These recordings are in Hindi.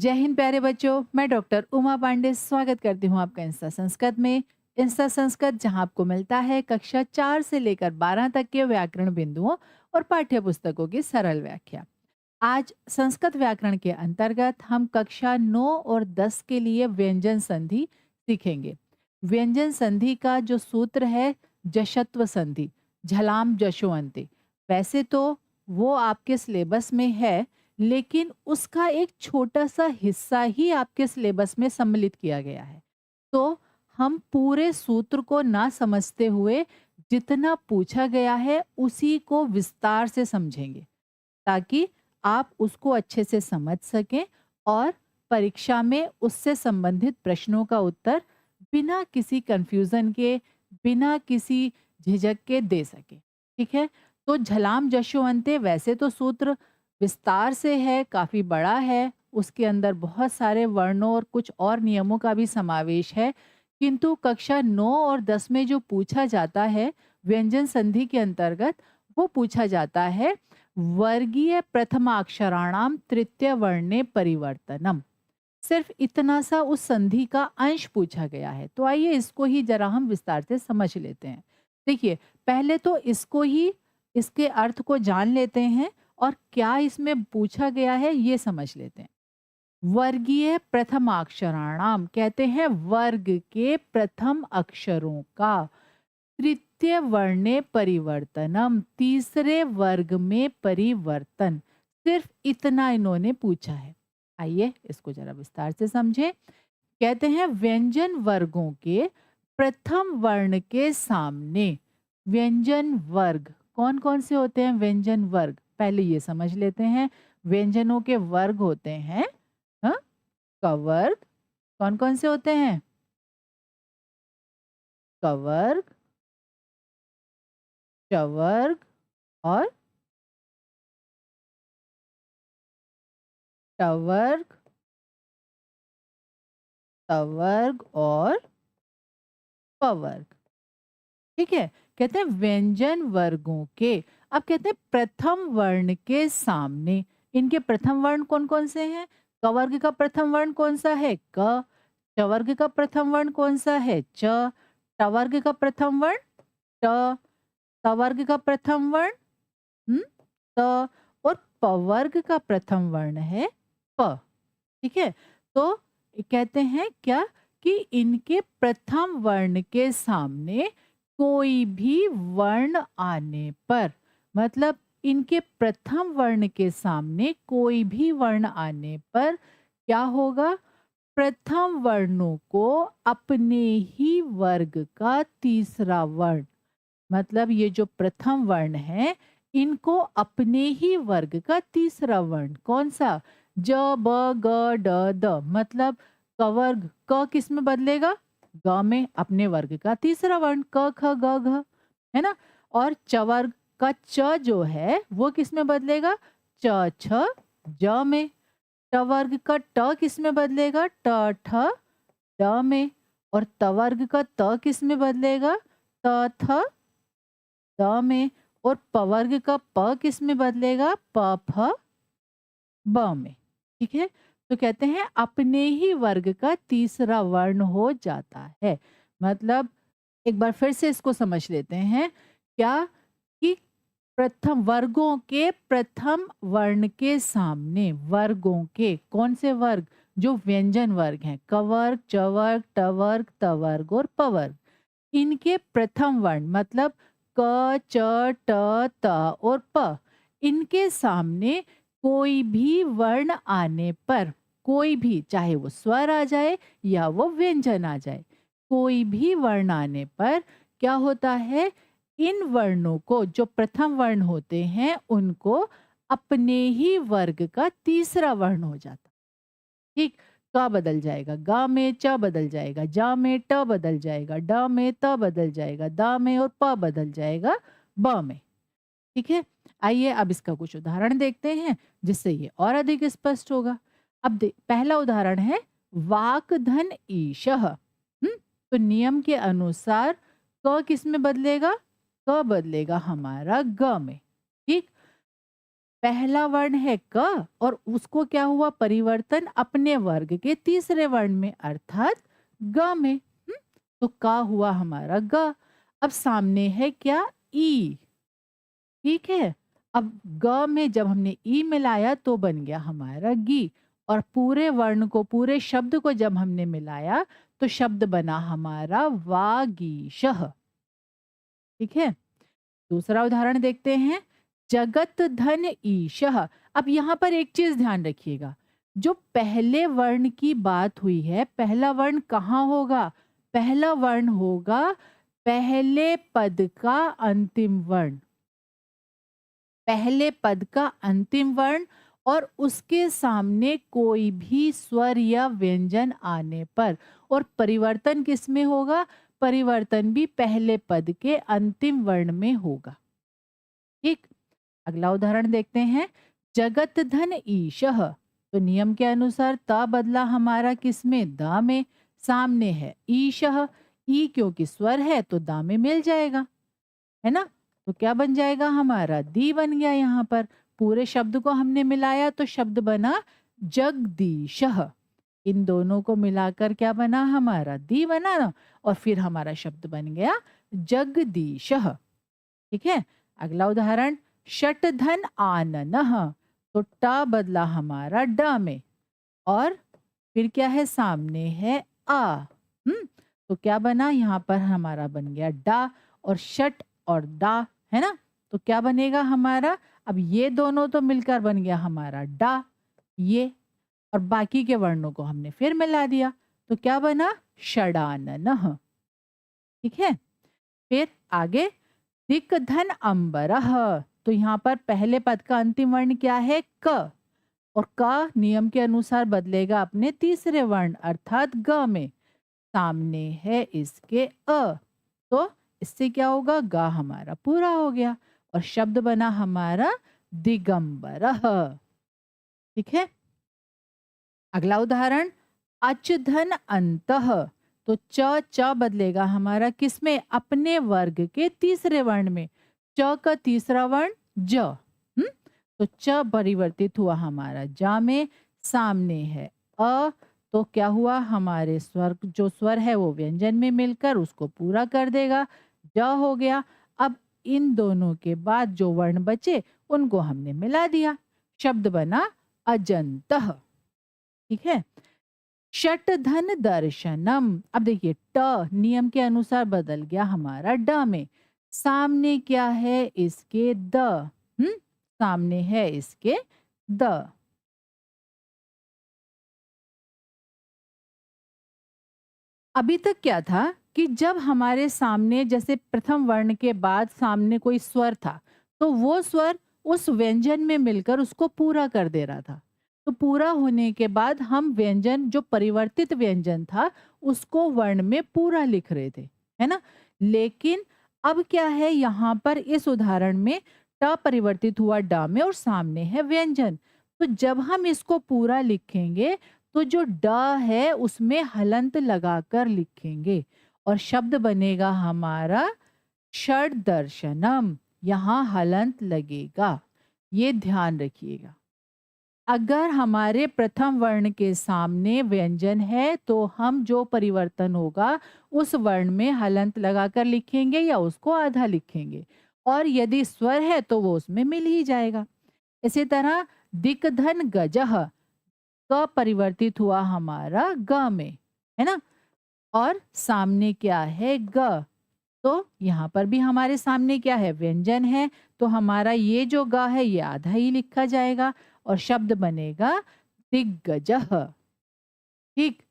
जय हिंद प्यारे बच्चों। मैं डॉक्टर उमा पांडे स्वागत करती हूँ आपका इंस्टा संस्कृत में। इंस्टा संस्कृत जहाँ आपको मिलता है कक्षा 4 से लेकर 12 तक के व्याकरण बिंदुओं और पाठ्य पुस्तकों की सरल व्याख्या। आज संस्कृत व्याकरण के अंतर्गत हम कक्षा 9 और 10 के लिए व्यंजन संधि सीखेंगे। व्यंजन संधि का जो सूत्र है जशत्व संधि, झलाम जशोअंते। वैसे तो वो आपके सिलेबस में है, लेकिन उसका एक छोटा सा हिस्सा ही आपके सिलेबस में सम्मिलित किया गया है। तो हम पूरे सूत्र को ना समझते हुए जितना पूछा गया है उसी को विस्तार से समझेंगे, ताकि आप उसको अच्छे से समझ सकें और परीक्षा में उससे संबंधित प्रश्नों का उत्तर बिना किसी कंफ्यूजन के, बिना किसी झिझक के दे सकें। ठीक है? तो झलाम जशोअंते वैसे तो सूत्र विस्तार से है, काफ़ी बड़ा है, उसके अंदर बहुत सारे वर्णों और कुछ और नियमों का भी समावेश है, किंतु कक्षा 9 और 10 में जो पूछा जाता है व्यंजन संधि के अंतर्गत, वो पूछा जाता है वर्गीय प्रथमाक्षराणाम तृतीय वर्णे परिवर्तनम। सिर्फ इतना सा उस संधि का अंश पूछा गया है। तो आइए इसको ही जरा हम विस्तार से समझ लेते हैं। देखिए, पहले तो इसको ही, इसके अर्थ को जान लेते हैं और क्या इसमें पूछा गया है ये समझ लेते हैं। वर्गीय प्रथमाक्षराणाम कहते हैं वर्ग के प्रथम अक्षरों का, तृतीय वर्णे परिवर्तनम तीसरे वर्ग में परिवर्तन। सिर्फ इतना इन्होंने पूछा है। आइए इसको जरा विस्तार से समझें। कहते हैं व्यंजन वर्गों के प्रथम वर्ण के सामने। व्यंजन वर्ग कौन कौन से होते हैं? व्यंजन वर्ग पहले ये समझ लेते हैं। व्यंजनों के वर्ग होते हैं, हाँ, कवर्ग। कौन कौन से होते हैं? कवर्ग, चवर्ग और टवर्ग, तवर्ग और पवर्ग। ठीक है? कहते हैं व्यंजन वर्गों के, अब कहते हैं प्रथम वर्ण के सामने। इनके प्रथम वर्ण कौन कौन से हैं? कवर्ग का प्रथम वर्ण कौन सा है? क। चवर्ग का प्रथम वर्ण कौन सा है? च। टवर्ग का प्रथम वर्ण ट। तवर्ग का प्रथम वर्ण हम्म, त। और पवर्ग का प्रथम वर्ण है प। ठीक है? तो कहते हैं क्या कि इनके प्रथम वर्ण के सामने कोई भी वर्ण आने पर, मतलब इनके प्रथम वर्ण के सामने कोई भी वर्ण आने पर क्या होगा? प्रथम वर्णों को अपने ही वर्ग का तीसरा वर्ण, मतलब ये जो प्रथम वर्ण है इनको अपने ही वर्ग का तीसरा वर्ण कौन सा? ज, ब, ग, ड, द, मतलब कवर्ग क किस में बदलेगा? ग में, अपने वर्ग का तीसरा वर्ण क, ख, ग, घ, है ना। और चवर्ग का च जो है वो किस में बदलेगा? च, छ, ज में। टवर्ग का ट किस में बदलेगा? ट, ठ, ड में। और तवर्ग का त किस में बदलेगा? त, थ, द में। और पवर्ग का प किस में बदलेगा? प, फ, ब में। ठीक है? तो कहते हैं अपने ही वर्ग का तीसरा वर्ण हो जाता है। मतलब एक बार फिर से इसको समझ लेते हैं। क्या कि प्रथम वर्गों के प्रथम वर्ण के सामने, वर्गों के कौन से वर्ग? जो व्यंजन वर्ग हैं, कवर्ग, चवर्ग, टवर्ग, तवर्ग और पवर्ग। इनके प्रथम वर्ण मतलब क, च, ट, त और प, इनके सामने कोई भी वर्ण आने पर, कोई भी, चाहे वो स्वर आ जाए या वो व्यंजन आ जाए, कोई भी वर्ण आने पर क्या होता है? इन वर्णों को, जो प्रथम वर्ण होते हैं, उनको अपने ही वर्ग का तीसरा वर्ण हो जाता। ठीक? क बदल जाएगा, ग में च बदल जाएगा, ज में ट बदल जाएगा, ड में त बदल जाएगा, द में और प बदल जाएगा ब में। ठीक है? आइए अब इसका कुछ उदाहरण देखते हैं जिससे ये और अधिक स्पष्ट होगा। अब पहला उदाहरण है वाक धन ईशः। तो नियम के अनुसार क किस में बदलेगा? क बदलेगा हमारा ग में। ठीक? पहला वर्ण है क और उसको क्या हुआ परिवर्तन अपने वर्ग के तीसरे वर्ण में अर्थात ग में। तो का हुआ हमारा ग। अब सामने है क्या ई। ठीक है। अब ग में जब हमने ई मिलाया तो बन गया हमारा गी और पूरे वर्ण को पूरे शब्द को जब हमने मिलाया तो शब्द बना हमारा वागीशः। ठीक है। दूसरा उदाहरण देखते हैं। जगत धन ईशः। अब यहाँ पर एक चीज ध्यान रखिएगा, जो पहले वर्ण की बात हुई है पहला वर्ण कहाँ होगा? पहला वर्ण होगा पहले पद का अंतिम वर्ण। पहले पद का अंतिम वर्ण और उसके सामने कोई भी स्वर या व्यंजन आने पर। और परिवर्तन किस में होगा? परिवर्तन भी पहले पद के अंतिम वर्ण में होगा। ठीक। अगला उदाहरण देखते हैं। जगत धन ईशः। तो नियम के अनुसार ता बदला हमारा किस में? दा में। सामने है ईशः। ई क्योंकि स्वर है तो दा में मिल जाएगा, है ना? तो क्या बन जाएगा हमारा? दी बन गया। यहाँ पर पूरे शब्द को हमने मिलाया तो शब्द बना जगदीशः। इन दोनों को मिलाकर क्या बना हमारा? दी बना ना। और फिर हमारा शब्द बन गया जगदीशः। ठीक है। अगला उदाहरण। शट धन आननः। तो टा बदला हमारा ड में और फिर क्या है? सामने है आ। तो क्या बना? यहाँ पर हमारा बन गया डा और शट और डा, है ना? तो क्या बनेगा हमारा? अब ये दोनों तो मिलकर बन गया हमारा डा ये और बाकी के वर्णों को हमने फिर मिला दिया तो क्या बना? षडाननः। ठीक है। फिर आगे। दिक धन अंबरः। तो यहाँ पर पहले पद का अंतिम वर्ण क्या है? क और क नियम के अनुसार बदलेगा अपने तीसरे वर्ण अर्थात ग में। सामने है इसके अ। तो इससे क्या होगा? गा हमारा पूरा हो गया और शब्द बना हमारा दिगंबरः। ठीक है। अगला उदाहरण। अच धन अंतः। तो च बदलेगा हमारा किसमें? अपने वर्ग के तीसरे वर्ण में। च का तीसरा वर्ण ज। तो च परिवर्तित हुआ हमारा जा में। सामने है अ। तो क्या हुआ? हमारे स्वर जो स्वर है वो व्यंजन में मिलकर उसको पूरा कर देगा। ज हो गया। अब इन दोनों के बाद जो वर्ण बचे उनको हमने मिला दिया। शब्द बना अजंतः। ठीक है। शट धन दर्शनम। अब देखिए ट नियम के अनुसार बदल गया हमारा ड में। सामने क्या है? इसके द। सामने है इसके द। अभी तक क्या था कि जब हमारे सामने जैसे प्रथम वर्ण के बाद सामने कोई स्वर था तो वो स्वर उस व्यंजन में मिलकर उसको पूरा कर दे रहा था। तो पूरा होने के बाद हम व्यंजन जो परिवर्तित व्यंजन था उसको वर्ण में पूरा लिख रहे थे, है ना? लेकिन अब क्या है यहाँ पर इस उदाहरण में ट परिवर्तित हुआ डा में और सामने है व्यंजन। तो जब हम इसको पूरा लिखेंगे तो जो ड है उसमें हलंत लगाकर लिखेंगे और शब्द बनेगा हमारा षड दर्शनम। यहाँ हलंत लगेगा, ये ध्यान रखिएगा। अगर हमारे प्रथम वर्ण के सामने व्यंजन है तो हम जो परिवर्तन होगा उस वर्ण में हलंत लगाकर लिखेंगे या उसको आधा लिखेंगे और यदि स्वर है तो वो उसमें मिल ही जाएगा। इसी तरह दिक धन गजह। क परिवर्तित हुआ हमारा ग में, है ना? और सामने क्या है? ग। तो यहाँ पर भी हमारे सामने क्या है? व्यंजन है। तो हमारा ये जो ग है ये आधा ही लिखा जाएगा और शब्द बनेगा दिग्गजः। ठीक।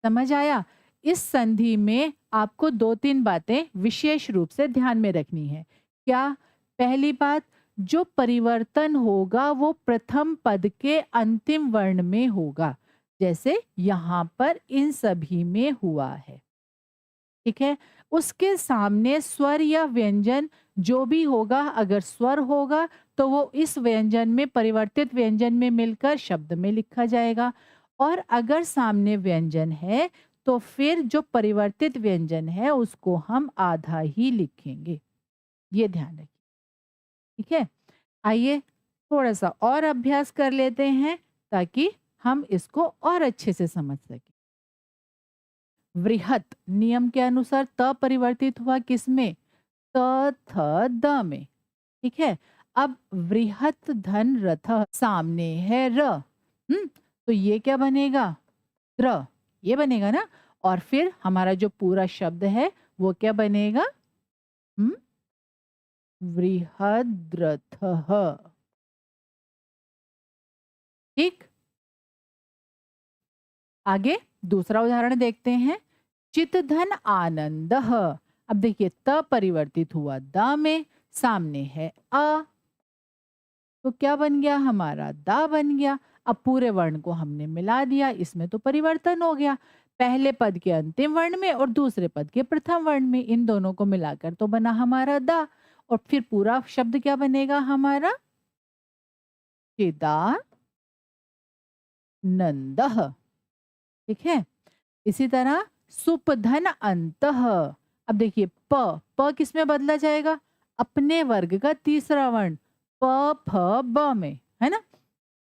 समझ आया? इस संधि में आपको 2-3 बातें विशेष रूप से ध्यान में रखनी है। क्या? पहली बात, जो परिवर्तन होगा वो प्रथम पद के अंतिम वर्ण में होगा, जैसे यहाँ पर इन सभी में हुआ है। ठीक है। उसके सामने स्वर या व्यंजन जो भी होगा, अगर स्वर होगा तो वो इस व्यंजन में परिवर्तित व्यंजन में मिलकर शब्द में लिखा जाएगा और अगर सामने व्यंजन है तो फिर जो परिवर्तित व्यंजन है उसको हम आधा ही लिखेंगे। ये ध्यान रखिए। ठीक है। आइए थोड़ा-सा और अभ्यास कर लेते हैं ताकि हम इसको और अच्छे से समझ सकें। वृहत नियम के अनुसार त परिवर्तित हुआ किसमें? त, थ, द में। ठीक है? अब वृहत धन रथ सामने है र। तो ये क्या बनेगा? द्र। ये बनेगा ना? और फिर हमारा जो पूरा शब्द है वो क्या बनेगा? हुँ? वृहद्रथः। ठीक? आगे दूसरा उदाहरण देखते हैं। चितधन आनंदः। अब देखिए त परिवर्तित हुआ द में, सामने है अ, तो क्या बन गया हमारा? दा बन गया। अब पूरे वर्ण को हमने मिला दिया, इसमें तो परिवर्तन हो गया। पहले पद के अंतिम वर्ण में और दूसरे पद के प्रथम वर्ण में, इन दोनों को मिलाकर तो बना हमारा दा। और फिर पूरा शब्द क्या बनेगा हमारा? चिदानंदः। ठीक है? इसी तरह सुपधन अंतः। अब देखिए प किसमें बदला जाएगा? अपने वर्ग का तीसरा वर्ण प फ ब में, है ना?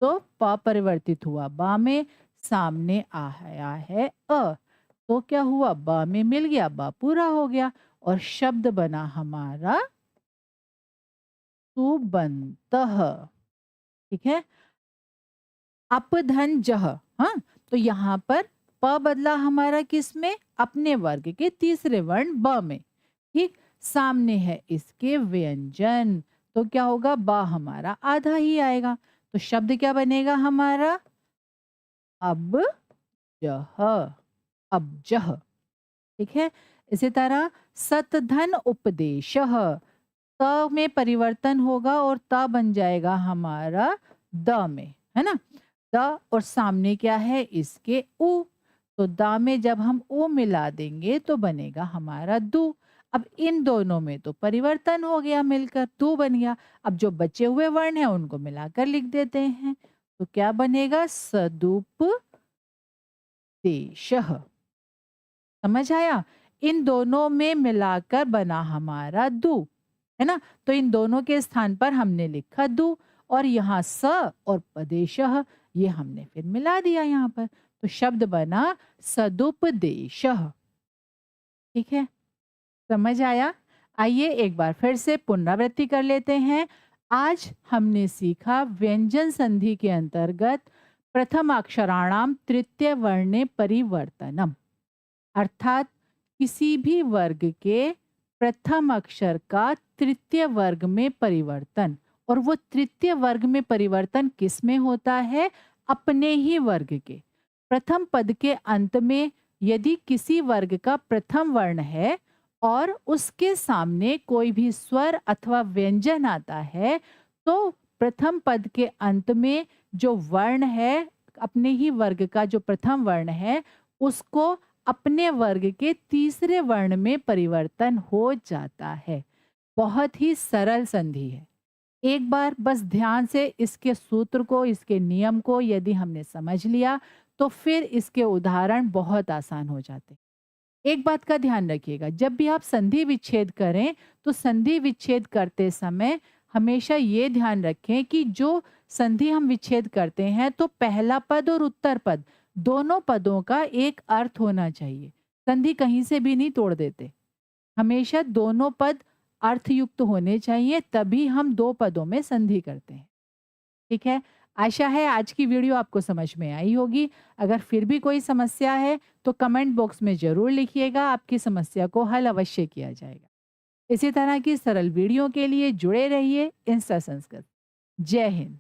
तो प परिवर्तित हुआ ब में, सामने आया है अ, तो क्या हुआ? ब में मिल गया, ब पूरा हो गया और शब्द बना हमारा सुबंतः। ठीक है? अपधन जह। हाँ, तो यहाँ पर प बदला हमारा किस में? अपने वर्ग के तीसरे वर्ण ब में। ठीक, सामने है इसके व्यंजन, तो क्या होगा? ब हमारा आधा ही आएगा। तो शब्द क्या बनेगा हमारा? अब जह। अब जह। ठीक है? इसी तरह सतधन उपदेशः। त में परिवर्तन होगा और त बन जाएगा हमारा द में, है ना? द और सामने क्या है इसके? उ। तो द में जब हम उ मिला देंगे तो बनेगा हमारा दु। अब इन दोनों में तो परिवर्तन हो गया, मिलकर दु बन गया। अब जो बचे हुए वर्ण हैं उनको मिलाकर लिख देते हैं, तो क्या बनेगा? सदुपदेशः। समझ आया? इन दोनों में मिलाकर बना हमारा दु, है ना? तो इन दोनों के स्थान पर हमने लिखा दु और यहाँ स और पदेशः ये हमने फिर मिला दिया यहाँ पर, तो शब्द बना सदुपदेशः। ठीक है? समझ आया? आइए एक बार फिर से पुनरावृत्ति कर लेते हैं। आज हमने सीखा व्यंजन संधि के अंतर्गत प्रथम अक्षराणाम तृतीय वर्णे परिवर्तनम, अर्थात किसी भी वर्ग के प्रथम अक्षर का तृतीय वर्ग में परिवर्तन। और वो तृतीय वर्ग में परिवर्तन किस में होता है? अपने ही वर्ग के प्रथम पद के अंत में यदि किसी वर्ग का प्रथम वर्ण है और उसके सामने कोई भी स्वर अथवा व्यंजन आता है, तो प्रथम पद के अंत में जो वर्ण है, अपने ही वर्ग का जो प्रथम वर्ण है, उसको अपने वर्ग के तीसरे वर्ण में परिवर्तन हो जाता है। बहुत ही सरल संधि है। एक बार बस ध्यान से इसके सूत्र को, इसके नियम को यदि हमने समझ लिया तो फिर इसके उदाहरण बहुत आसान हो जाते हैं। एक बात का ध्यान रखिएगा, जब भी आप संधि विच्छेद करें तो संधि विच्छेद करते समय हमेशा ये ध्यान रखें कि जो संधि हम विच्छेद करते हैं तो पहला पद और उत्तर पद दोनों पदों का एक अर्थ होना चाहिए। संधि कहीं से भी नहीं तोड़ देते, हमेशा दोनों पद अर्थयुक्त होने चाहिए, तभी हम दो पदों में संधि करते हैं। ठीक है? आशा है आज की वीडियो आपको समझ में आई होगी। अगर फिर भी कोई समस्या है तो कमेंट बॉक्स में ज़रूर लिखिएगा, आपकी समस्या को हल अवश्य किया जाएगा। इसी तरह की सरल वीडियो के लिए जुड़े रहिए इंस्टा संस्कृत। जय हिंद।